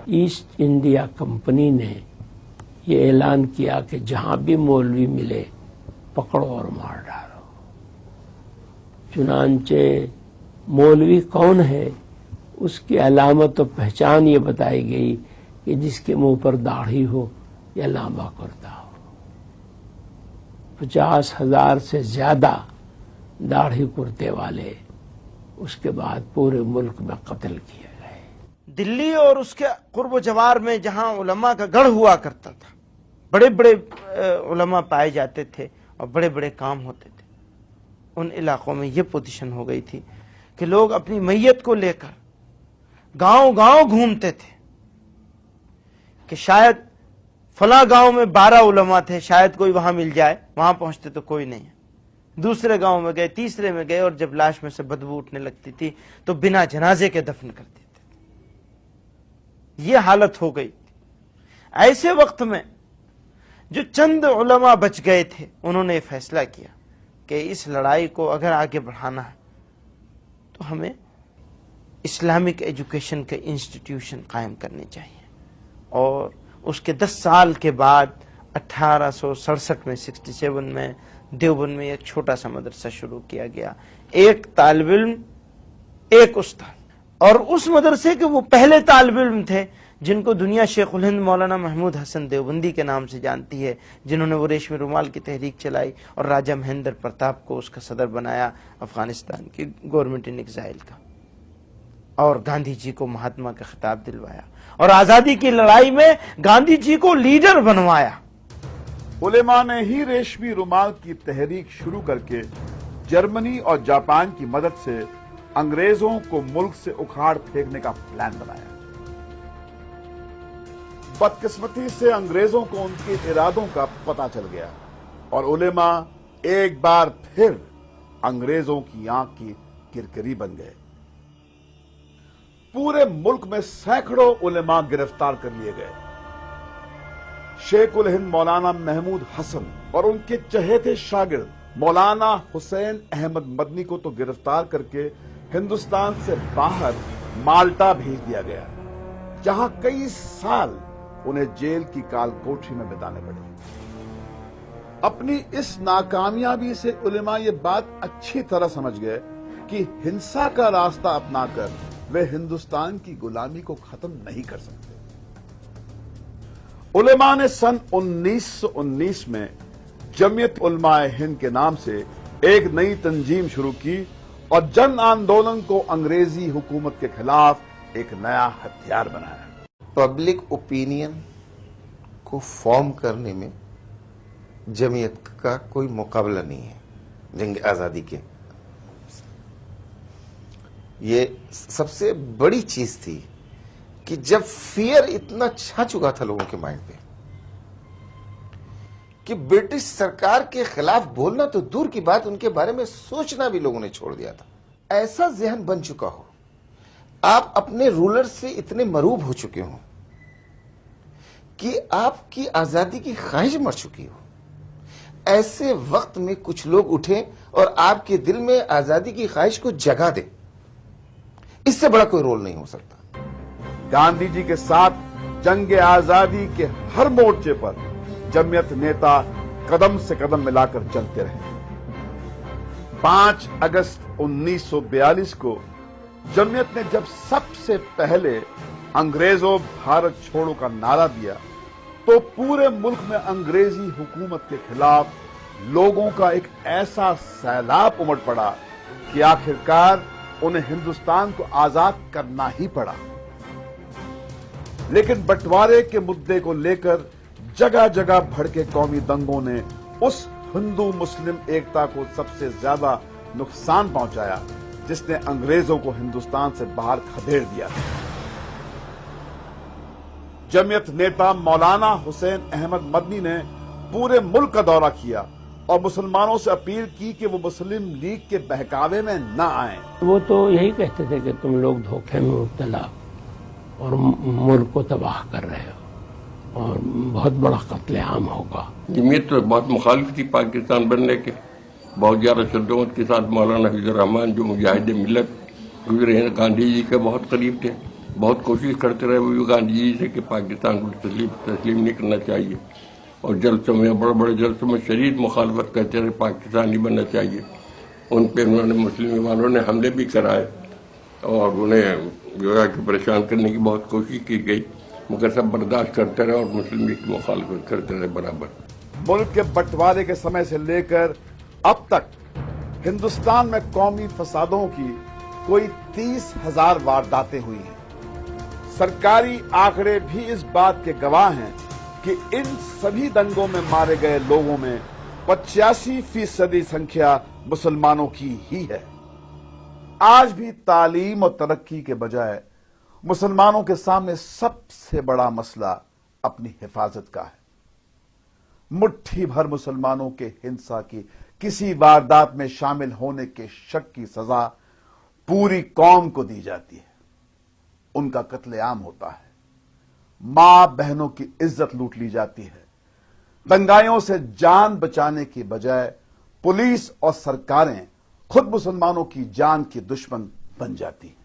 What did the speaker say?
East India company نے یہ اعلان کیا کہ جہاں بھی مولوی ملے پکڑو اور مار ڈالو. چنانچہ مولوی کون ہے اس کی علامت و پہچان یہ بتائی گئی کہ جس کے منہ پر داڑھی ہو یا لمبا کرتا ہو. 50,000 سے زیادہ داڑھی کرتے والے اس کے بعد پورے ملک میں قتل کیے گئے. دلی اور اس کے قرب و جوار میں جہاں علماء کا گڑھ ہوا کرتا تھا، بڑے بڑے علماء پائے جاتے تھے اور بڑے بڑے کام ہوتے تھے، ان علاقوں میں یہ پوزیشن ہو گئی تھی کہ لوگ اپنی میت کو لے کر گاؤں گاؤں گھومتے تھے کہ شاید فلاں گاؤں میں 12 علماء تھے، شاید کوئی وہاں مل جائے. وہاں پہنچتے تو کوئی نہیں ہے. دوسرے گاؤں میں گئے، تیسرے میں گئے، اور جب لاش میں سے بدبو اٹھنے لگتی تھی تو بنا جنازے کے دفن کر دیتے تھے. یہ حالت ہو گئی. ایسے وقت میں جو چند علماء بچ گئے تھے انہوں نے فیصلہ کیا کہ اس لڑائی کو اگر آگے بڑھانا ہے تو ہمیں اسلامک ایجوکیشن کے انسٹیٹیوشن قائم کرنے چاہیے. اور اس کے 10 سال کے بعد 1867 میں 67 میں دیوبند میں ایک چھوٹا سا مدرسہ شروع کیا گیا. ایک طالب علم، ایک استاد. اور اس مدرسے کے وہ پہلے طالب علم تھے جن کو دنیا شیخ الہند مولانا محمود حسن دیوبندی کے نام سے جانتی ہے، جنہوں نے وہ ریشمی رومال کی تحریک چلائی اور راجہ مہندر پرتاپ کو اس کا صدر بنایا افغانستان کی گورنمنٹ ان ایگزائل کا، اور گاندھی جی کو مہاتما کا خطاب دلوایا اور آزادی کی لڑائی میں گاندھی جی کو لیڈر بنوایا. علماء نے ہی ریشمی رومال کی تحریک شروع کر کے جرمنی اور جاپان کی مدد سے انگریزوں کو ملک سے اکھاڑ پھینکنے کا پلان بنایا. بدقسمتی سے انگریزوں کو ان کے ارادوں کا پتہ چل گیا اور علماء ایک بار پھر انگریزوں کی آنکھ کی کرکری بن گئے. پورے ملک میں سینکڑوں علماء گرفتار کر لیے گئے. شیخ الہند مولانا محمود حسن اور ان کے چہیتے شاگرد مولانا حسین احمد مدنی کو تو گرفتار کر کے ہندوستان سے باہر مالٹا بھیج دیا گیا، جہاں کئی سال انہیں جیل کی کال کوٹھی میں بتانے پڑے. اپنی اس ناکامیابی سے علماء یہ بات اچھی طرح سمجھ گئے کہ ہنسا کا راستہ اپنا کر وہ ہندوستان کی غلامی کو ختم نہیں کر سکتے. علماء نے سن 1919 میں جمعیت علماء ہند کے نام سے ایک نئی تنظیم شروع کی اور جن آندولن کو انگریزی حکومت کے خلاف ایک نیا ہتھیار بنایا. پبلک اوپینین کو فارم کرنے میں جمعیت کا کوئی مقابلہ نہیں ہے جنگ آزادی کے. یہ سب سے بڑی چیز تھی کہ جب فیئر اتنا چھا چکا تھا لوگوں کے مائنڈ پہ کہ برٹش سرکار کے خلاف بولنا تو دور کی بات، ان کے بارے میں سوچنا بھی لوگوں نے چھوڑ دیا تھا. ایسا ذہن بن چکا ہو، آپ اپنے رولر سے اتنے مروب ہو چکے ہوں کہ آپ کی آزادی کی خواہش مر چکی ہو. ایسے وقت میں کچھ لوگ اٹھیں اور آپ کے دل میں آزادی کی خواہش کو جگا دیں، اس سے بڑا کوئی رول نہیں ہو سکتا. گاندھی جی کے ساتھ جنگ آزادی کے ہر مورچے پر جمعیت نیتا قدم سے قدم ملا کر چلتے رہے. 5 اگست 1942 کو جمعیت نے جب سب سے پہلے انگریزوں بھارت چھوڑو کا نعرہ دیا تو پورے ملک میں انگریزی حکومت کے خلاف لوگوں کا ایک ایسا سیلاب امٹ پڑا کہ آخرکار انہیں ہندوستان کو آزاد کرنا ہی پڑا. لیکن بٹوارے کے مدعے کو لے کر جگہ جگہ بھڑکے قومی دنگوں نے اس ہندو مسلم ایکتا کو سب سے زیادہ نقصان پہنچایا جس نے انگریزوں کو ہندوستان سے باہر کھدیڑ دیا. جمعیت نیتا مولانا حسین احمد مدنی نے پورے ملک کا دورہ کیا اور مسلمانوں سے اپیل کی کہ وہ مسلم لیگ کے بہکاوے میں نہ آئیں. وہ تو یہی کہتے تھے کہ تم لوگ دھوکے میں مبتلا اور ملک کو تباہ کر رہے ہو اور بہت بڑا قتل عام ہوگا. جمعیت تو بہت مخالف تھی پاکستان بننے کے. بہت زیادہ شدت کے ساتھ مولانا حفیظ الرحمان جو مجاہد ملت گزرے ہیں، گاندھی جی کے بہت قریب تھے، بہت کوشش کرتے رہے وہ گاندھی جی سے کہ پاکستان کو تسلیم نہیں کرنا چاہیے، اور جلسوں میں بڑے بڑے جلسوں میں شدید مخالفت کرتے رہے پاکستان نہیں بننا چاہیے۔ ان پہ انہوں نے مسلم والوں نے حملے بھی کرائے اور انہیں جو ہے کہ پریشان کرنے کی بہت کوشش کی گئی، مگر سب برداشت کرتے رہے اور مسلم لیگ کی مخالفت کرتے رہے برابر۔ ملک کے بٹوارے کے سمے سے لے کر اب تک ہندوستان میں قومی فسادوں کی کوئی 30,000 وارداتیں ہوئی ہیں۔ سرکاری آنکڑے بھی اس بات کے گواہ ہیں کہ ان سبھی دنگوں میں مارے گئے لوگوں میں 85% سنکھیا مسلمانوں کی ہی ہے۔ آج بھی تعلیم اور ترقی کے بجائے مسلمانوں کے سامنے سب سے بڑا مسئلہ اپنی حفاظت کا ہے۔ مٹھی بھر مسلمانوں کے ہنسا کی کسی واردات میں شامل ہونے کے شک کی سزا پوری قوم کو دی جاتی ہے، ان کا قتل عام ہوتا ہے، ماں بہنوں کی عزت لوٹ لی جاتی ہے، دنگائیوں سے جان بچانے کی بجائے پولیس اور سرکاریں خود مسلمانوں کی جان کی دشمن بن جاتی ہیں۔